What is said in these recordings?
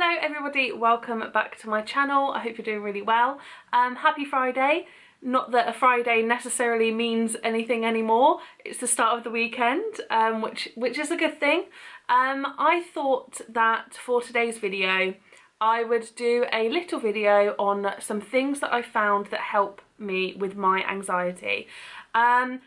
Hello everybody, welcome back to my channel. I hope you're doing really well. Happy Friday. Not that a Friday necessarily means anything anymore. It's the start of the weekend, which is a good thing. I thought that for today's video I would do a little video on some things that I found that help me with my anxiety.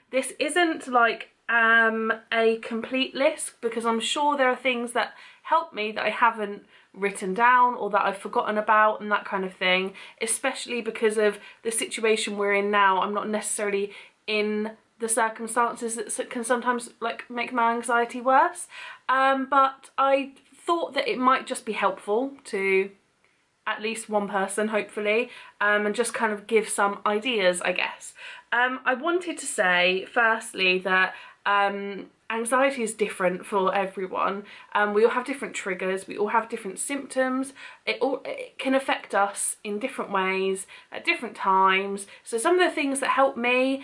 This isn't like a complete list, because I'm sure there are things that help me that I haven't written down or that I've forgotten about and that kind of thing, especially because of the situation we're in now. I'm not necessarily in the circumstances that can sometimes like make my anxiety worse, but I thought that it might just be helpful to at least one person, hopefully, and just kind of give some ideas, I guess. I wanted to say firstly that anxiety is different for everyone. We all have different triggers, we all have different symptoms. It can affect us in different ways at different times. So some of the things that help me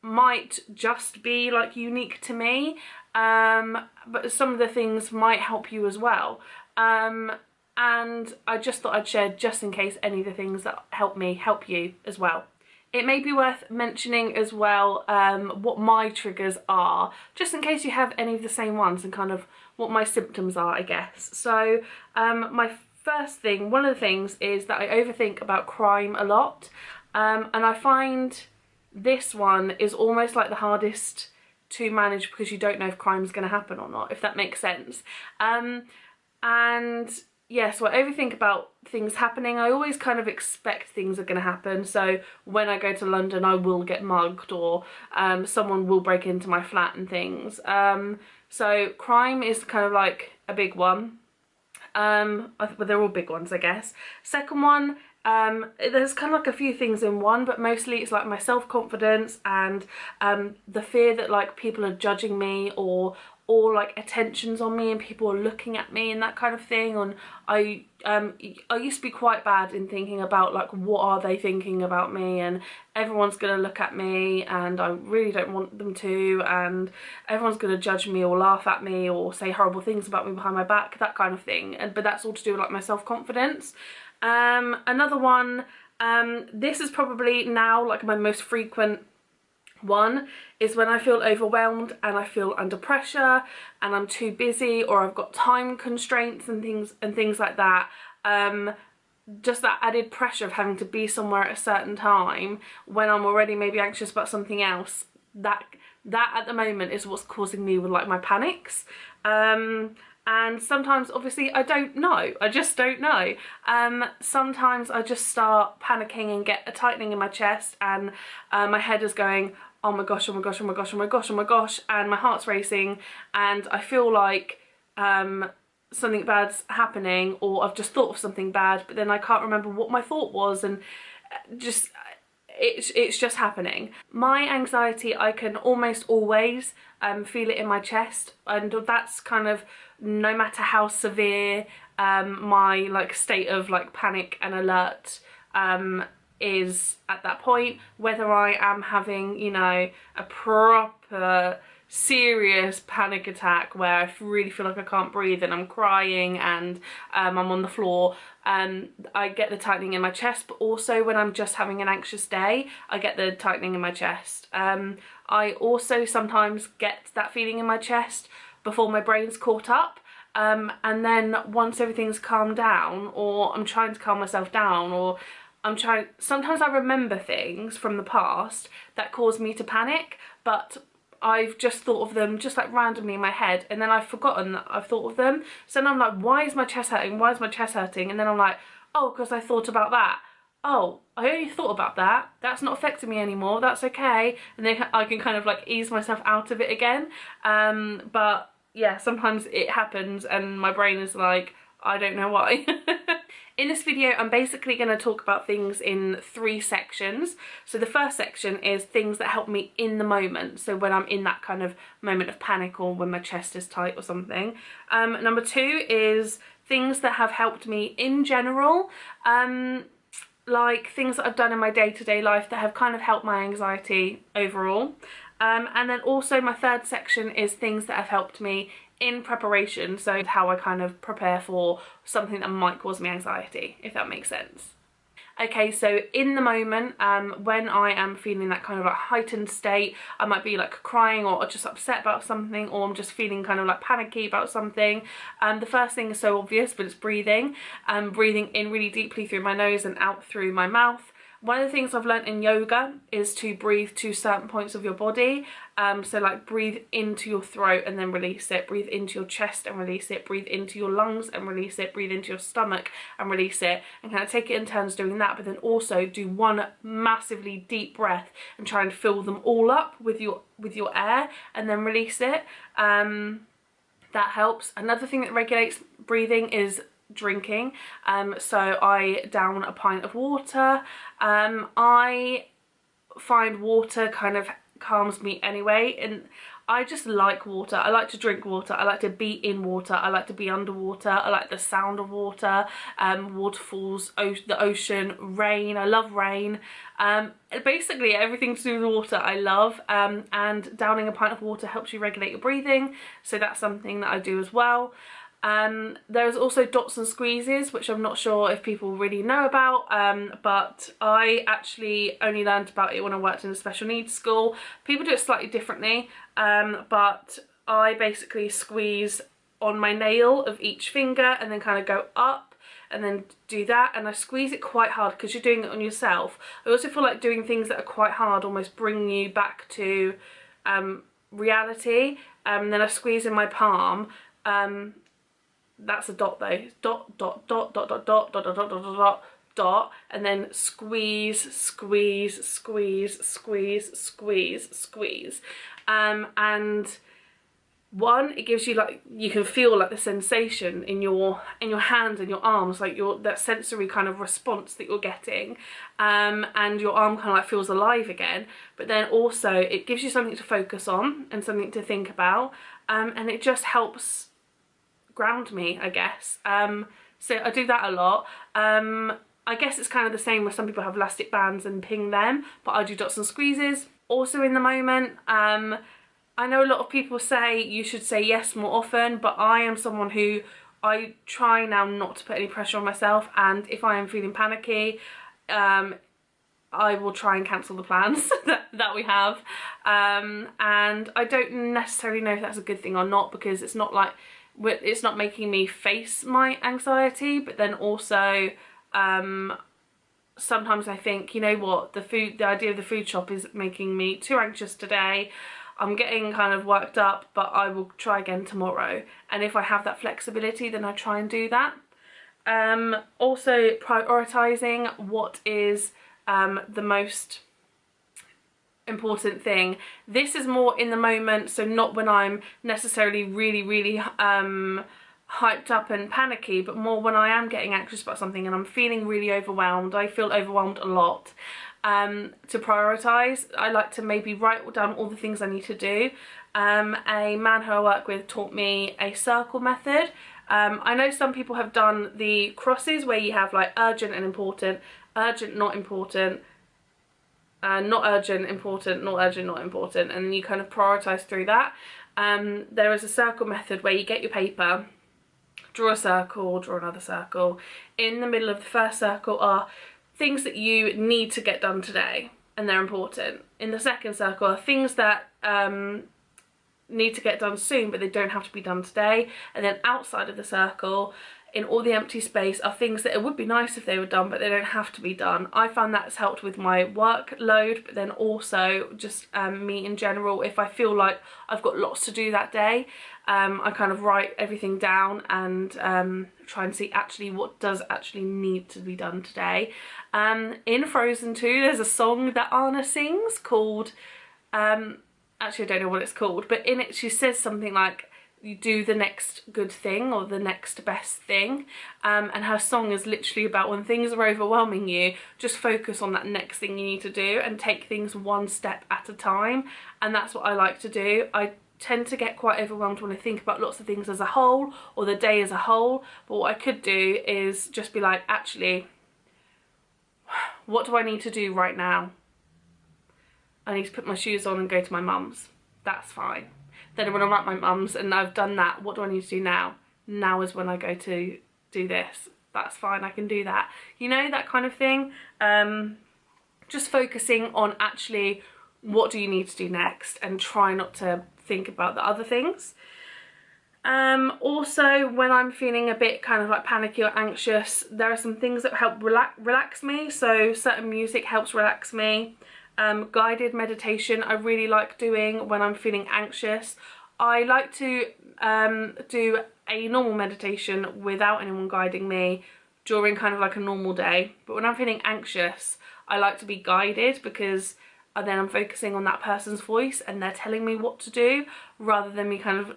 might just be like unique to me, but some of the things might help you as well. And I just thought I'd share just in case any of the things that help me help you as well. It may be worth mentioning as well what my triggers are, just in case you have any of the same ones, and kind of what my symptoms are, I guess. So my first thing, one of the things is that I overthink about crime a lot, and I find this one is almost like the hardest to manage because you don't know if crime's going to happen or not, if that makes sense. And yeah, so I overthink about things happening. I always kind of expect things are going to happen. So when I go to London, I will get mugged, or someone will break into my flat and things. So crime is kind of like a big one. Well, they're all big ones, I guess. Second one, there's kind of like a few things in one, but mostly it's like my self-confidence and the fear that like people are judging me, or like attention's on me and people are looking at me and that kind of thing. And I used to be quite bad in thinking about like, what are they thinking about me, and everyone's gonna look at me and I really don't want them to, and everyone's gonna judge me or laugh at me or say horrible things about me behind my back, that kind of thing. But that's all to do with like my self-confidence. Another one, this is probably now like my most frequent one, is when I feel overwhelmed and I feel under pressure and I'm too busy, or I've got time constraints and things like that. Just that added pressure of having to be somewhere at a certain time when I'm already maybe anxious about something else. That at the moment is what's causing me with like my panics. And sometimes obviously I don't know, I just don't know. Sometimes I just start panicking and get a tightening in my chest, and my head is going, oh my gosh, oh my gosh, oh my gosh, oh my gosh, oh my gosh, and my heart's racing, and I feel like something bad's happening, or I've just thought of something bad, but then I can't remember what my thought was, and just it's just happening. My anxiety, I can almost always feel it in my chest, and that's kind of no matter how severe my like state of like panic and alert is at that point, whether I am having, you know, a proper serious panic attack where I really feel like I can't breathe and I'm crying and I'm on the floor, I get the tightening in my chest. But also when I'm just having an anxious day, I get the tightening in my chest. I also sometimes get that feeling in my chest before my brain's caught up, and then once everything's calmed down, or I'm trying to calm myself down, or sometimes I remember things from the past that cause me to panic, but I've just thought of them just like randomly in my head, and then I've forgotten that I've thought of them. So then I'm like, why is my chest hurting? Why is my chest hurting? And then I'm like, oh, because I thought about that. Oh, I only thought about that. That's not affecting me anymore. That's okay. And then I can kind of like ease myself out of it again. But yeah, sometimes it happens and my brain is like, I don't know why. In this video, I'm basically going to talk about things in 3 sections. So the first section is things that help me in the moment. So when I'm in that kind of moment of panic, or when my chest is tight or something. Number 2 is things that have helped me in general. Like things that I've done in my day-to-day life that have kind of helped my anxiety overall. And then also my third section is things that have helped me in preparation, so how I kind of prepare for something that might cause me anxiety, if that makes sense. Okay, so in the moment, when I am feeling that kind of like heightened state, I might be like crying or just upset about something, or I'm just feeling kind of like panicky about something. The first thing is so obvious, but it's breathing. Breathing in really deeply through my nose and out through my mouth. One of the things I've learnt in yoga is to breathe to certain points of your body. So like breathe into your throat and then release it. Breathe into your chest and release it. Breathe into your lungs and release it. Breathe into your stomach and release it. And kind of take it in turns doing that, but then also do one massively deep breath and try and fill them all up with your air and then release it. That helps. Another thing that regulates breathing is drinking. So I down a pint of water. I find water kind of calms me anyway, and I just like water. I like to drink water. I like to be in water. I like to be underwater. I like the sound of water, waterfalls, the ocean, rain. I love rain. Basically everything to do with water I love, and downing a pint of water helps you regulate your breathing, so that's something that I do as well. There's also dots and squeezes, which I'm not sure if people really know about, but I actually only learned about it when I worked in a special needs school. People do it slightly differently, but I basically squeeze on my nail of each finger and then kind of go up and then do that, and I squeeze it quite hard because you're doing it on yourself. I also feel like doing things that are quite hard almost bring you back to reality. Then I squeeze in my palm. That's a dot though. Dot, dot, dot, dot, dot, dot, dot, dot, dot, dot, dot, dot, and then squeeze, squeeze, squeeze, squeeze, squeeze, squeeze. And one, it gives you like, you can feel like the sensation in your hands and your arms, like that sensory kind of response that you're getting, and your arm kind of like feels alive again. But then also it gives you something to focus on and something to think about, and it just helps ground me, I guess. So I do that a lot. I guess it's kind of the same where some people have elastic bands and ping them, but I do dots and squeezes. Also in the moment, I know a lot of people say you should say yes more often, but I am someone who, I try now not to put any pressure on myself, and if I am feeling panicky, I will try and cancel the plans that we have. And I don't necessarily know if that's a good thing or not, because it's not like, it's not making me face my anxiety, but then also sometimes I think, you know what, the idea of the food shop is making me too anxious today. I'm getting kind of worked up, but I will try again tomorrow. And if I have that flexibility, then I try and do that. Also prioritizing what is the most important thing. This is more in the moment, so not when I'm necessarily really hyped up and panicky, but more when I am getting anxious about something and I'm feeling really overwhelmed. I feel overwhelmed a lot. To prioritise, I like to maybe write down all the things I need to do. A man who I work with taught me a circle method. I know some people have done the crosses where you have like urgent and important, urgent, not important, not urgent, important, not urgent, not important, and then you kind of prioritise through that. There is a circle method where you get your paper, draw a circle, draw another circle. In the middle of the first circle are things that you need to get done today, and they're important. In the second circle are things that need to get done soon, but they don't have to be done today. And then outside of the circle, in all the empty space, are things that it would be nice if they were done, but they don't have to be done. I found that's helped with my workload, but then also just me in general. If I feel like I've got lots to do that day, I kind of write everything down and try and see actually what does actually need to be done today. In Frozen 2, there's a song that Anna sings called, actually I don't know what it's called, but in it she says something like, you do the next good thing or the next best thing, and her song is literally about when things are overwhelming you, just focus on that next thing you need to do and take things one step at a time. And that's what I like to do. I tend to get quite overwhelmed when I think about lots of things as a whole or the day as a whole, but what I could do is just be like, actually, what do I need to do right now? I need to put my shoes on and go to my mum's. That's fine. then when I'm at my mum's and I've done that, what do I need to do now? Now is when I go to do this. That's fine, I can do that. You know, that kind of thing. Just focusing on actually what do you need to do next and try not to think about the other things. Also, when I'm feeling a bit kind of like panicky or anxious, there are some things that help relax me. So certain music helps relax me. Guided meditation I really like doing when I'm feeling anxious. I like to do a normal meditation without anyone guiding me during kind of like a normal day, but when I'm feeling anxious I like to be guided, because then I'm focusing on that person's voice and they're telling me what to do rather than me kind of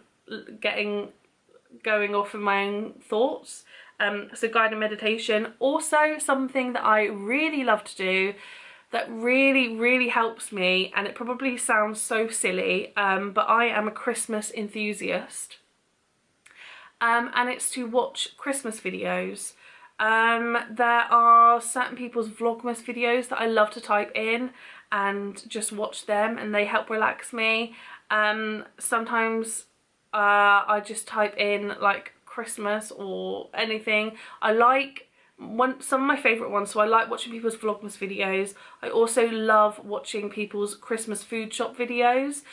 going off in my own thoughts. So guided meditation. Also something that I really love to do that really helps me, and it probably sounds so silly, but I am a Christmas enthusiast, and it's to watch Christmas videos. There are certain people's Vlogmas videos that I love to type in and just watch them, and they help relax me. Sometimes I just type in like Christmas or anything. I like some of my favourite ones, so I like watching people's Vlogmas videos. I also love watching people's Christmas food shop videos.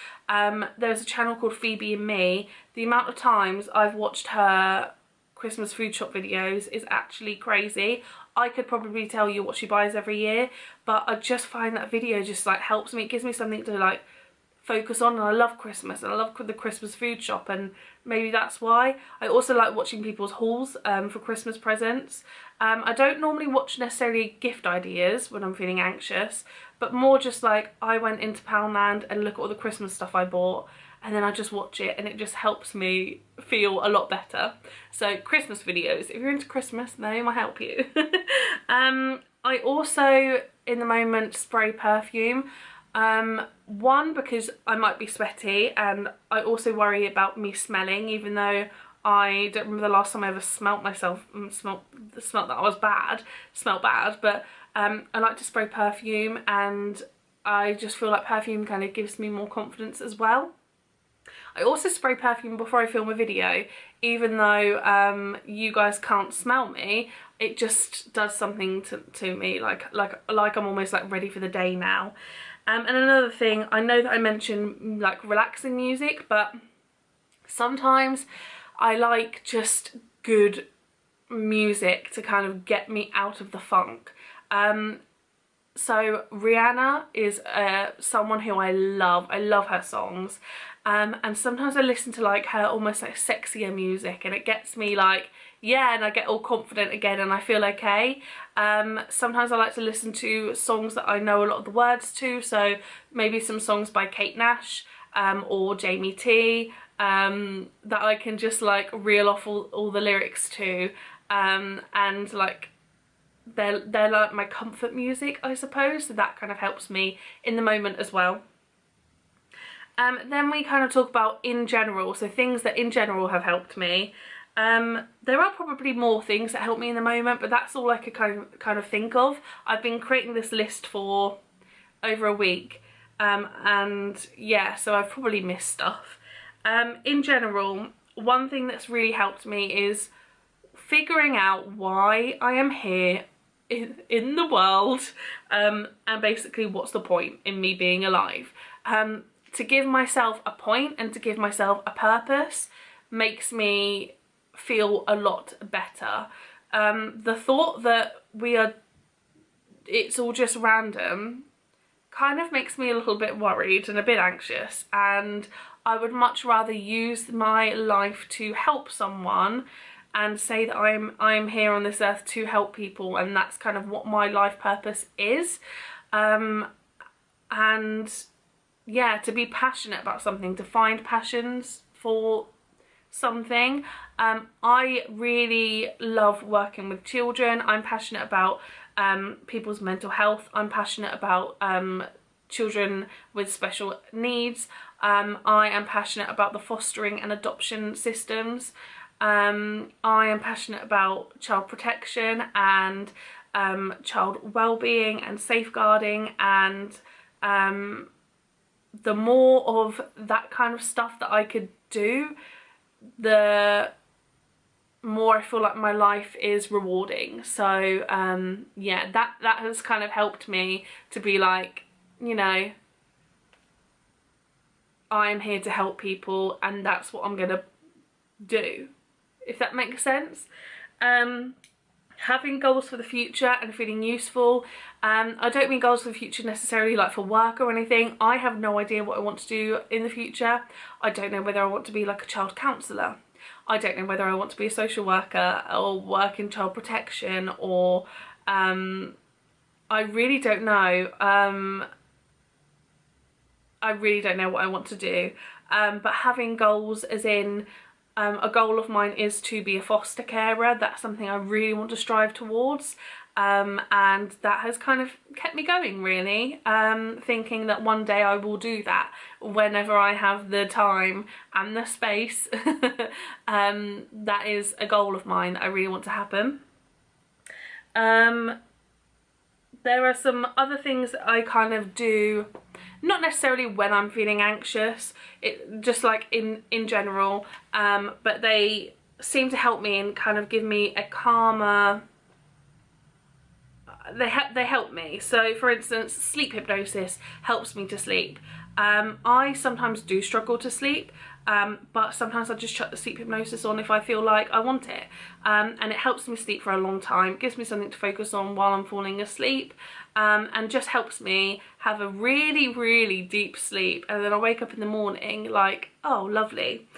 There's a channel called Phoebe and Me. The amount of times I've watched her Christmas food shop videos is actually crazy. I could probably tell you what she buys every year, but I just find that video just like helps me. It gives me something to like focus on, and I love Christmas and I love the Christmas food shop, and maybe that's why. I also like watching people's hauls for Christmas presents. I don't normally watch necessarily gift ideas when I'm feeling anxious, but more just like I went into Poundland and look at all the Christmas stuff I bought, and then I just watch it and it just helps me feel a lot better. So Christmas videos, if you're into Christmas, they might help you. I also in the moment spray perfume. One, because I might be sweaty, and I also worry about me smelling, even though I don't remember the last time I ever smelt myself, smelt that I was bad, smelt bad, but I like to spray perfume, and I just feel like perfume kind of gives me more confidence as well. I also spray perfume before I film a video, even though you guys can't smell me. It just does something to me, like I'm almost like ready for the day now. And another thing, I know that I mentioned like relaxing music, but sometimes I like just good music to kind of get me out of the funk. So Rihanna is someone who I love her songs, and sometimes I listen to like her almost like sexier music, and it gets me like, yeah, and I get all confident again and I feel okay. Sometimes I like to listen to songs that I know a lot of the words to, so maybe some songs by Kate Nash or Jamie T, that I can just like reel off all the lyrics to, and like they're like my comfort music, I suppose, so that kind of helps me in the moment as well. Then we kind of talk about in general, so things that in general have helped me. There are probably more things that help me in the moment, but that's all I could kind of think of. I've been creating this list for over a week, and yeah, so I've probably missed stuff. In general, one thing that's really helped me is figuring out why I am here in the world, and basically what's the point in me being alive. To give myself a point and to give myself a purpose makes me feel a lot better. The thought that it's all just random kind of makes me a little bit worried and a bit anxious, and I would much rather use my life to help someone and say that I'm here on this earth to help people, and that's kind of what my life purpose is. And yeah, to be passionate about something, to find passions for something. I really love working with children. I'm passionate about people's mental health. I'm passionate about children with special needs. I am passionate about the fostering and adoption systems. I am passionate about child protection and child well-being and safeguarding, and the more of that kind of stuff that I could do, the more I feel like my life is rewarding. So yeah, that has kind of helped me to be like, you know, I'm here to help people and that's what I'm gonna do, if that makes sense. Having goals for the future and feeling useful. I don't mean goals for the future necessarily like for work or anything. I have no idea what I want to do in the future. I don't know whether I want to be like a child counsellor. I don't know whether I want to be a social worker or work in child protection, or I really don't know. I really don't know what I want to do. But having goals, as in a goal of mine is to be a foster carer. That's something I really want to strive towards. And that has kind of kept me going, really, thinking that one day I will do that whenever I have the time and the space. That is a goal of mine that I really want to happen. There are some other things that I kind of do, not necessarily when I'm feeling anxious, just like in general, but they seem to help me and kind of give me a calmer, they help me. So for instance, sleep hypnosis helps me to sleep. I sometimes do struggle to sleep, but sometimes I just chuck the sleep hypnosis on if I feel like I want it, and it helps me sleep for a long time. It gives me something to focus on while I'm falling asleep, and just helps me have a really, really deep sleep, and then I wake up in the morning like, oh, lovely.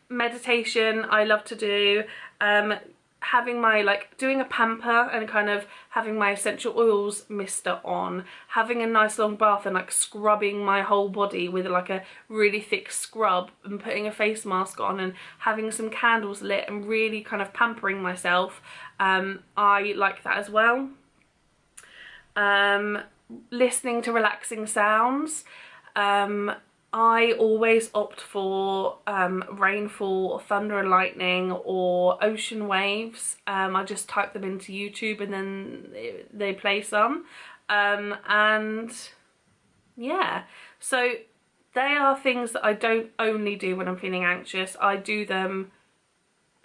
Meditation I love to do. Having my, like, doing a pamper and kind of having my essential oils mister on, having a nice long bath and like scrubbing my whole body with like a really thick scrub and putting a face mask on and having some candles lit and really kind of pampering myself. I like that as well. Listening to relaxing sounds. I always opt for rainfall or thunder and lightning or ocean waves. I just type them into YouTube and then they play some. And yeah, so they are things that I don't only do when I'm feeling anxious. I do them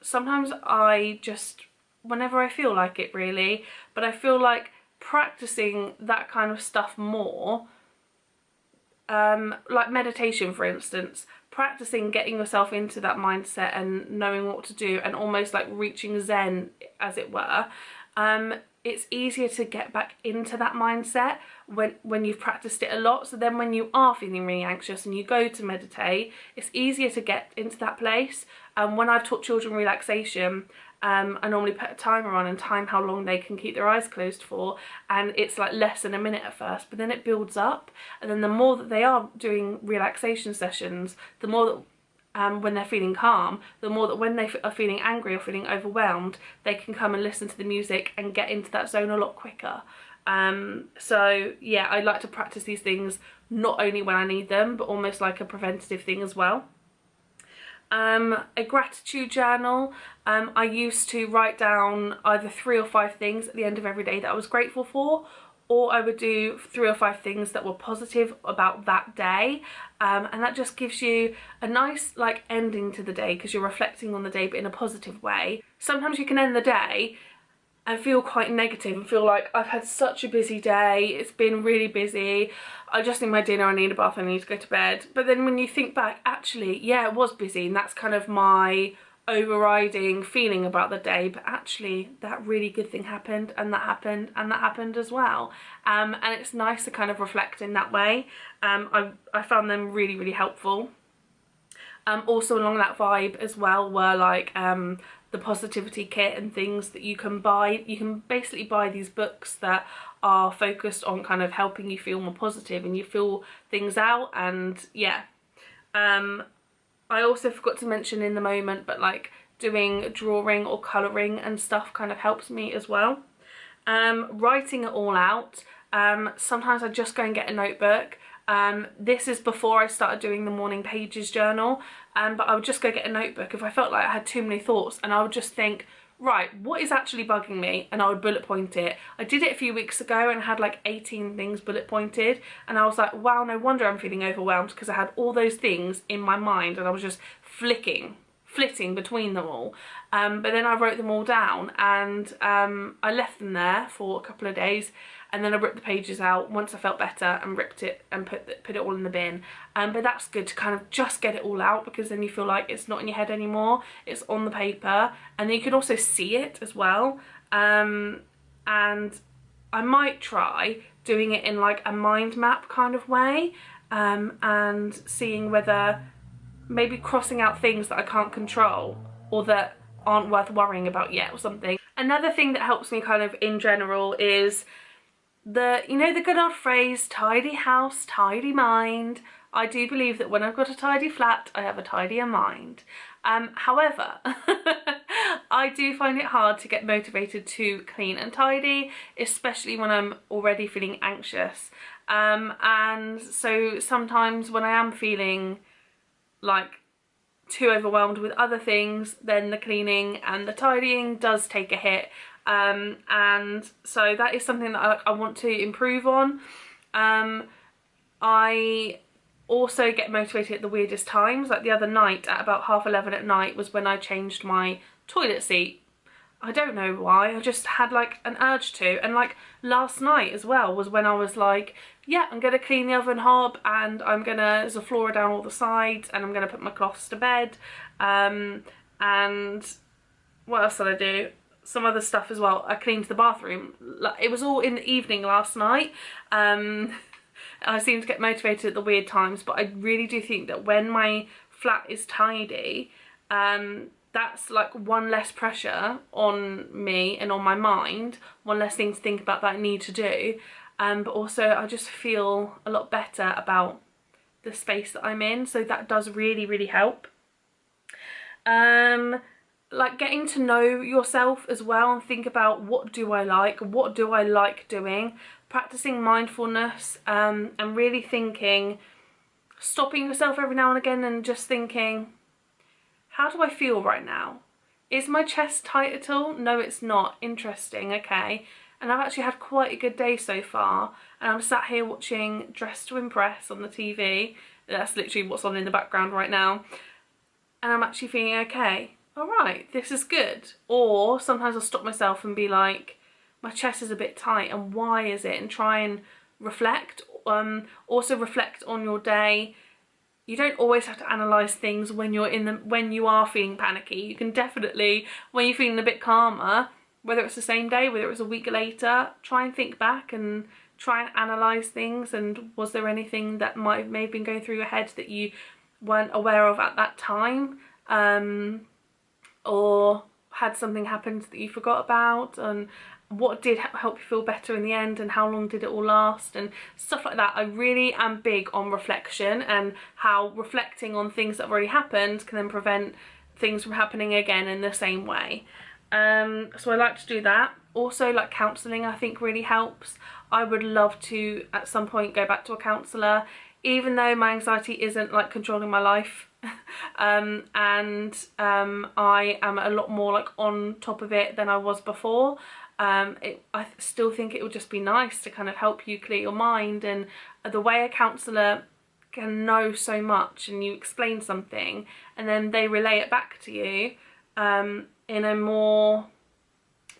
sometimes, I just, whenever I feel like it, really. But I feel like practicing that kind of stuff more, like meditation for instance, practicing getting yourself into that mindset and knowing what to do and almost like reaching Zen, as it were, it's easier to get back into that mindset when you've practiced it a lot. So then when you are feeling really anxious and you go to meditate, it's easier to get into that place. When I've taught children relaxation, I normally put a timer on and time how long they can keep their eyes closed for, and it's like less than a minute at first, but then it builds up, and then the more that they are doing relaxation sessions, the more that when they're feeling calm, the more that when they are feeling angry or feeling overwhelmed, they can come and listen to the music and get into that zone a lot quicker. So yeah, I like to practice these things not only when I need them, but almost like a preventative thing as well. A gratitude journal. I used to write down either 3 or 5 things at the end of every day that I was grateful for, or I would do 3 or 5 things that were positive about that day, and that just gives you a nice like ending to the day because you're reflecting on the day but in a positive way. Sometimes you can end the day and feel quite negative and feel like, I've had such a busy day, it's been really busy, I just need my dinner, I need a bath, I need to go to bed. But then when you think back, actually, yeah, it was busy and that's kind of my overriding feeling about the day, but actually that really good thing happened and that happened and that happened as well. And it's nice to kind of reflect in that way. I found them really, really helpful. Also along that vibe as well were like the positivity kit and things that you can buy. You can basically buy these books that are focused on kind of helping you feel more positive and you feel things out, and yeah. I also forgot to mention in the moment, but like doing drawing or colouring and stuff kind of helps me as well. Writing it all out. Sometimes I just go and get a notebook. This is before I started doing the morning pages journal. but I would just go get a notebook if I felt like I had too many thoughts, and I would just think, right, what is actually bugging me? And I would bullet point it. I did it a few weeks ago and had like 18 things bullet pointed, and I was like, wow, no wonder I'm feeling overwhelmed, because I had all those things in my mind and I was just flitting between them all. But then I wrote them all down, and I left them there for a couple of days, and then I ripped the pages out once I felt better and ripped it and put it all in the bin. But that's good to kind of just get it all out, because then you feel like it's not in your head anymore, it's on the paper, and then you can also see it as well. And I might try doing it in like a mind map kind of way, and seeing whether maybe crossing out things that I can't control or that aren't worth worrying about yet or something. Another thing that helps me kind of in general is you know the good old phrase, tidy house, tidy mind. I do believe that when I've got a tidy flat, I have a tidier mind. However, I do find it hard to get motivated to clean and tidy, especially when I'm already feeling anxious. And so sometimes when I am feeling like too overwhelmed with other things, then the cleaning and the tidying does take a hit. And so that is something that I want to improve on. I also get motivated at the weirdest times. Like the other night at about 11:30 at night was when I changed my toilet seat. I don't know why, I just had like an urge to. And like last night as well was when I was like, yeah, I'm gonna clean the oven hob, and I'm gonna Zaflora down all the sides, and I'm gonna put my cloths to bed. And what else did I do? Some other stuff as well. I cleaned the bathroom. It was all in the evening last night. I seem to get motivated at the weird times, but I really do think that when my flat is tidy, that's like one less pressure on me and on my mind, one less thing to think about that I need to do. But also I just feel a lot better about the space that I'm in, so that does really, really help. Like getting to know yourself as well, and think about what do I like doing, practicing mindfulness, and really thinking, stopping yourself every now and again and just thinking, how do I feel right now? Is my chest tight at all? No, it's not. Interesting, okay. And I've actually had quite a good day so far, and I'm sat here watching Dress to Impress on the TV. That's literally what's on in the background right now. And I'm actually feeling okay. All right, this is good. Or sometimes I'll stop myself and be like, my chest is a bit tight, and why is it? And try and reflect. Also reflect on your day. You don't always have to analyse things when you are feeling panicky. You can definitely, when you're feeling a bit calmer, whether it's the same day, whether it's a week later, try and think back and try and analyse things, and was there anything that may have been going through your head that you weren't aware of at that time, or had something happen that you forgot about, and what did help you feel better in the end, and how long did it all last, and stuff like that. I really am big on reflection, and how reflecting on things that have already happened can then prevent things from happening again in the same way. So I like to do that. Also, like counselling, I think really helps. I would love to at some point go back to a counsellor, even though my anxiety isn't like controlling my life. I am a lot more like on top of it than I was before. I still think it would just be nice to kind of help you clear your mind, and the way a counsellor can know so much, and you explain something and then they relay it back to you in a more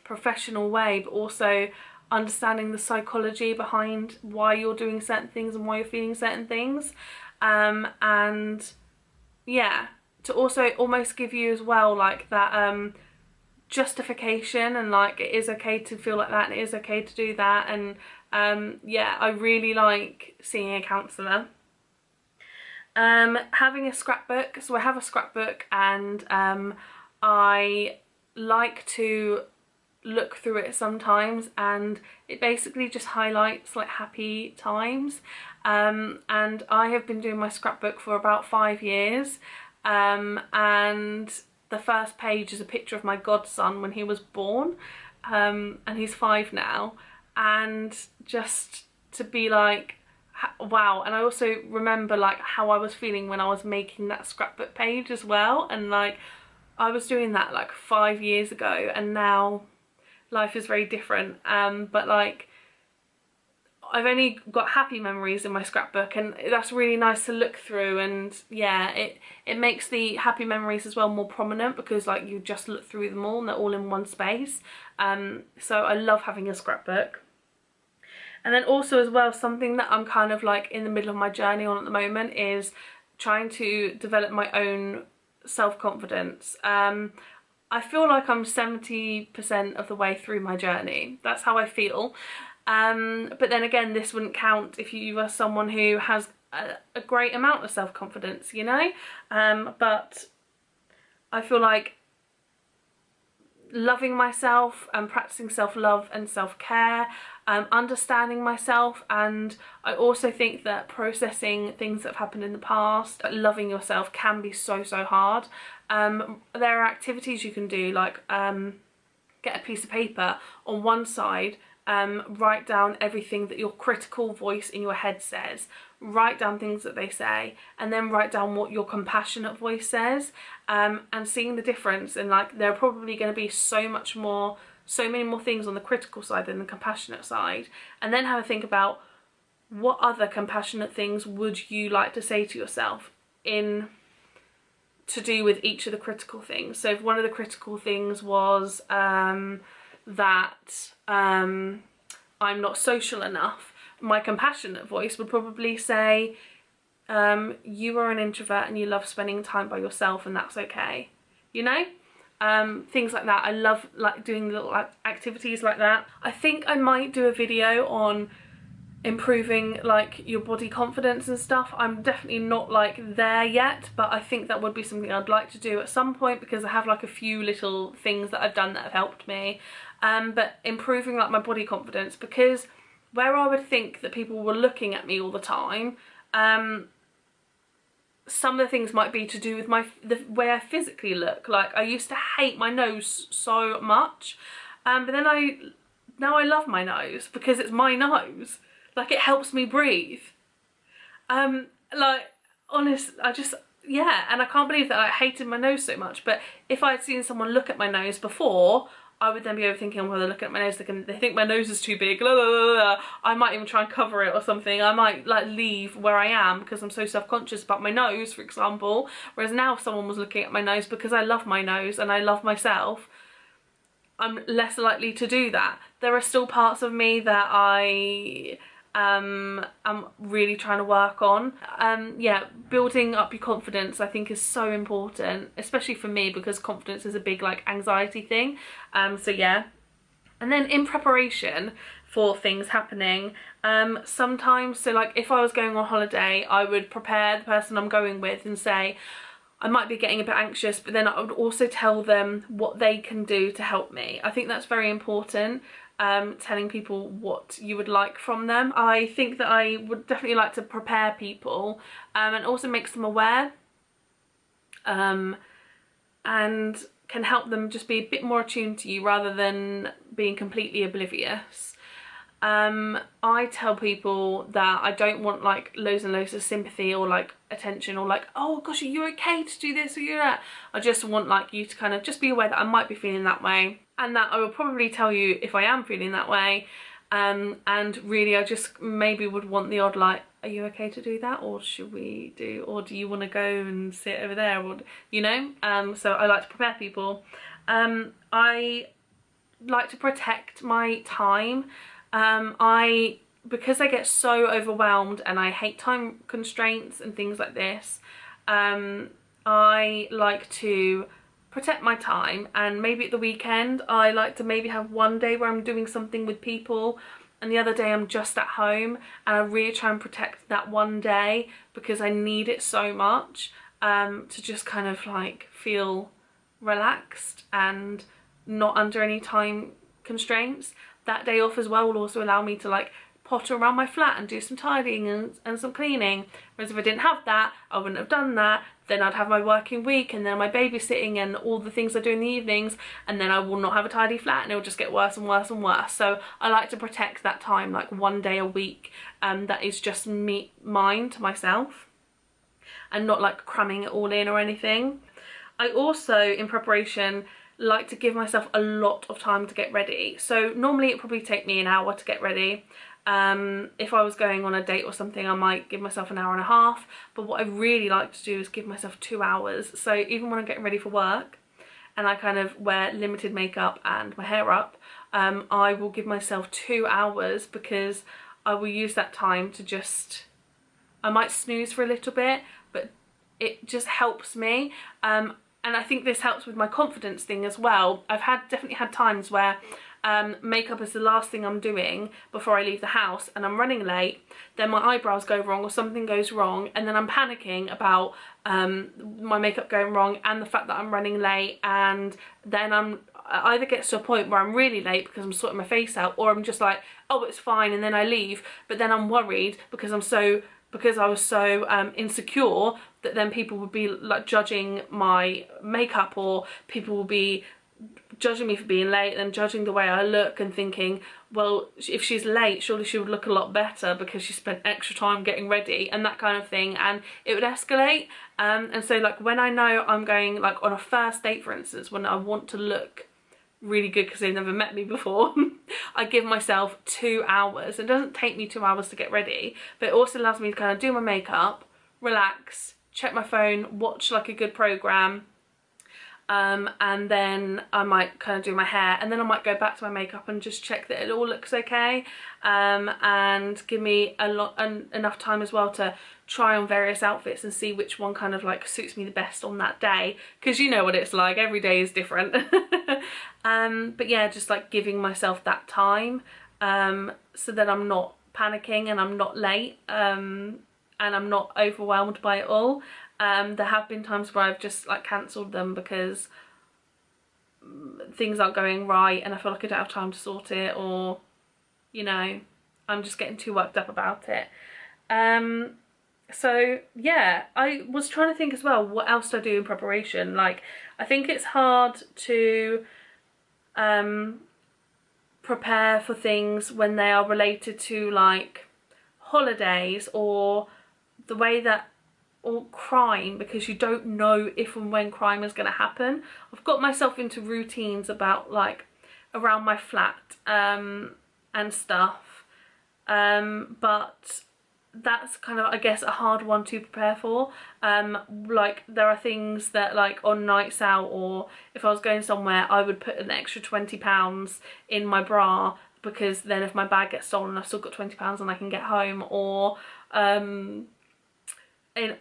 professional way, but also understanding the psychology behind why you're doing certain things and why you're feeling certain things, and yeah, to also almost give you as well like that justification, and like it is okay to feel like that, and it is okay to do that. And yeah, I really like seeing a counsellor. Having a scrapbook, so I have a scrapbook, and I like to look through it sometimes, and it basically just highlights like happy times, and I have been doing my scrapbook for about 5 years, and the first page is a picture of my godson when he was born, and he's 5 now, and just to be like, wow. And I also remember like how I was feeling when I was making that scrapbook page as well, and like I was doing that like 5 years ago, and now life is very different. But like I've only got happy memories in my scrapbook, and that's really nice to look through. And yeah, it makes the happy memories as well more prominent, because like you just look through them all and they're all in one space. So I love having a scrapbook. And then also as well, something that I'm kind of like in the middle of my journey on at the moment is trying to develop my own self-confidence. I feel like I'm 70% of the way through my journey. That's how I feel. But then again, this wouldn't count if you are someone who has a great amount of self-confidence, you know? But I feel like loving myself and practicing self-love and self-care, understanding myself, and I also think that processing things that have happened in the past, loving yourself, can be so hard. There are activities you can do, like get a piece of paper, on one side write down everything that your critical voice in your head says, write down things that they say, and then write down what your compassionate voice says, and seeing the difference. And like there are probably going to be so many more things on the critical side than the compassionate side, and then have a think about what other compassionate things would you like to say to yourself in to do with each of the critical things. So if one of the critical things was that I'm not social enough, my compassionate voice would probably say, you are an introvert and you love spending time by yourself, and that's okay, you know? Things like that. I love like doing little activities like that. I think I might do a video on improving like your body confidence and stuff. I'm definitely not like there yet, but I think that would be something I'd like to do at some point, because I have like a few little things that I've done that have helped me. But improving like my body confidence, because where I would think that people were looking at me all the time, some of the things might be to do with the way I physically look. Like I used to hate my nose so much, but then now I love my nose, because it's my nose. Like it helps me breathe. Like honest, yeah, and I can't believe that I hated my nose so much. But if I had seen someone look at my nose before, I would then be overthinking, well, they're looking at my nose, they think my nose is too big, la, la, la, la. I might even try and cover it or something. I might like leave where I am because I'm so self-conscious about my nose, for example. Whereas now if someone was looking at my nose, because I love my nose and I love myself, I'm less likely to do that. There are still parts of me that I'm really trying to work on. Yeah, building up your confidence I think is so important, especially for me, because confidence is a big like anxiety thing. So yeah. And then in preparation for things happening, sometimes, so like if I was going on holiday, I would prepare the person I'm going with and say, I might be getting a bit anxious, but then I would also tell them what they can do to help me. I think that's very important. Telling people what you would like from them. I think that I would definitely like to prepare people, and also makes them aware, and can help them just be a bit more attuned to you rather than being completely oblivious. I tell people that I don't want like loads and loads of sympathy or like attention, or like, oh gosh, are you okay to do this or you that. I just want like you to kind of just be aware that I might be feeling that way, and that I will probably tell you if I am feeling that way. And really I just maybe would want the odd like, are you okay to do that, or should we do, or do you want to go and sit over there, or you know. So I like to prepare people. I like to protect my time. Because I get so overwhelmed and I hate time constraints and things like this, I like to protect my time, and maybe at the weekend I like to maybe have one day where I'm doing something with people and the other day I'm just at home, and I really try and protect that one day because I need it so much, to just kind of like feel relaxed and not under any time constraints. That day off as well will also allow me to like potter around my flat and do some tidying and some cleaning. Whereas if I didn't have that, I wouldn't have done that. Then I'd have my working week and then my babysitting and all the things I do in the evenings, and then I will not have a tidy flat and it will just get worse and worse and worse. So I like to protect that time, like one day a week, that is just mine to myself, and not like cramming it all in or anything. I also, in preparation, like to give myself a lot of time to get ready. So normally it probably take me an hour to get ready. If I was going on a date or something, I might give myself an hour and a half, but what I really like to do is give myself 2 hours. So even when I'm getting ready for work and I kind of wear limited makeup and my hair up, I will give myself 2 hours, because I will use that time to just, I might snooze for a little bit, but it just helps me. And I think this helps with my confidence thing as well. I've definitely had times where makeup is the last thing I'm doing before I leave the house and I'm running late, then my eyebrows go wrong or something goes wrong, and then I'm panicking about my makeup going wrong and the fact that I'm running late, and then I either get to a point where I'm really late because I'm sorting my face out, or I'm just like, oh, it's fine, and then I leave, but then I'm worried because I was so insecure that then people would be like judging my makeup, or people will be judging me for being late and judging the way I look and thinking, well, if she's late, surely she would look a lot better because she spent extra time getting ready, and that kind of thing, and it would escalate. And so like when I know I'm going like on a first date, for instance, when I want to look really good because they've never met me before, I give myself 2 hours. It doesn't take me 2 hours to get ready, but it also allows me to kind of do my makeup, relax, check my phone, watch like a good program, and then I might kind of do my hair, and then I might go back to my makeup and just check that it all looks okay, and give me enough time as well to try on various outfits and see which one kind of like suits me the best on that day, because you know what it's like, every day is different. But yeah, just like giving myself that time, so that I'm not panicking and I'm not late, and I'm not overwhelmed by it all. There have been times where I've just like cancelled them because things aren't going right and I feel like I don't have time to sort it, or you know, I'm just getting too worked up about it. So yeah, I was trying to think as well, what else do I do in preparation? Like, I think it's hard to prepare for things when they are related to like holidays or the way that, or crime, because you don't know if and when crime is going to happen. I've got myself into routines about like around my flat and stuff, but that's kind of, I guess, a hard one to prepare for. Like there are things that like on nights out, or if I was going somewhere, I would put an extra £20 in my bra, because then if my bag gets stolen, I've still got £20 and I can get home. Or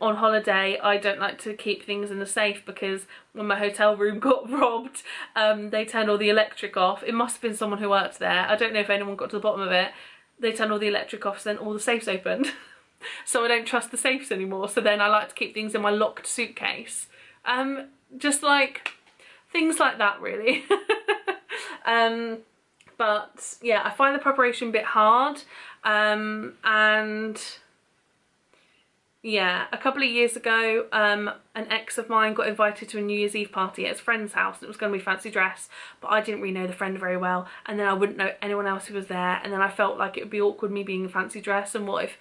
on holiday, I don't like to keep things in the safe, because when my hotel room got robbed, they turned all the electric off. It must have been someone who worked there. I don't know if anyone got to the bottom of it. They turned all the electric off, so then all the safes opened. So I don't trust the safes anymore. So then I like to keep things in my locked suitcase. Just like things like that, really. But yeah, I find the preparation a bit hard. And yeah, a couple of years ago, an ex of mine got invited to a New Year's Eve party at his friend's house. It was going to be fancy dress, but I didn't really know the friend very well, and then I wouldn't know anyone else who was there, and then I felt like it would be awkward me being in fancy dress, and what if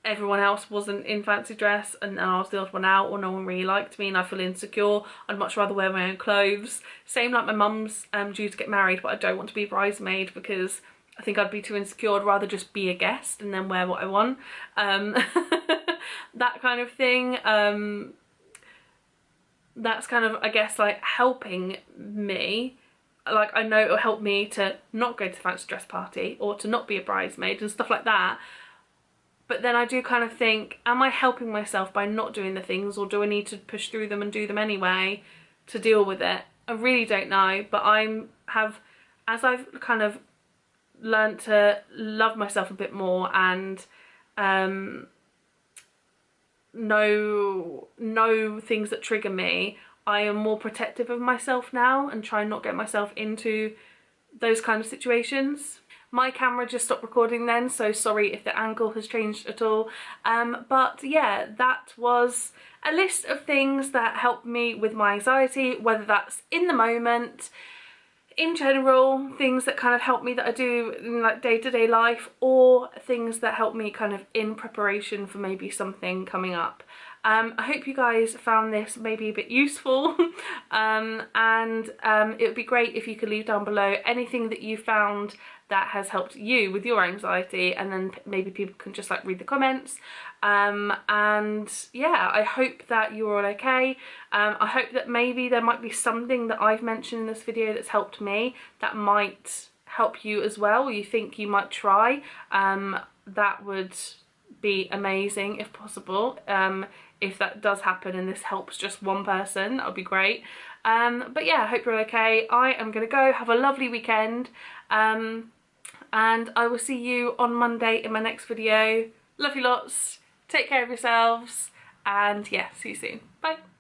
everyone else wasn't in fancy dress and I was the odd one out, or no one really liked me and I feel insecure. I'd much rather wear my own clothes. Same like my mum's due to get married, but I don't want to be a bridesmaid because I think I'd be too insecure. I'd rather just be a guest and then wear what I want. That kind of thing. That's kind of, I guess, like helping me. Like, I know it'll help me to not go to the fancy dress party or to not be a bridesmaid and stuff like that. But then I do kind of think, am I helping myself by not doing the things, or do I need to push through them and do them anyway to deal with it? I really don't know, but as I've kind of learned to love myself a bit more and know things that trigger me, I am more protective of myself now and try and not get myself into those kind of situations. My camera just stopped recording then, so sorry if the angle has changed at all. But yeah, that was a list of things that helped me with my anxiety, whether that's in the moment, in general, things that kind of help me that I do in like day-to-day life, or things that help me kind of in preparation for maybe something coming up. I hope you guys found this maybe a bit useful, and it would be great if you could leave down below anything that you found that has helped you with your anxiety, and then maybe people can just like read the comments. And yeah, I hope that you're all okay. I hope that maybe there might be something that I've mentioned in this video that's helped me that might help you as well, or you think you might try. That would be amazing if possible. If that does happen and this helps just one person, that would be great. But yeah, I hope you're okay. I am gonna go have a lovely weekend, and I will see you on Monday in my next video. Love you lots, take care of yourselves, and yeah, see you soon. Bye.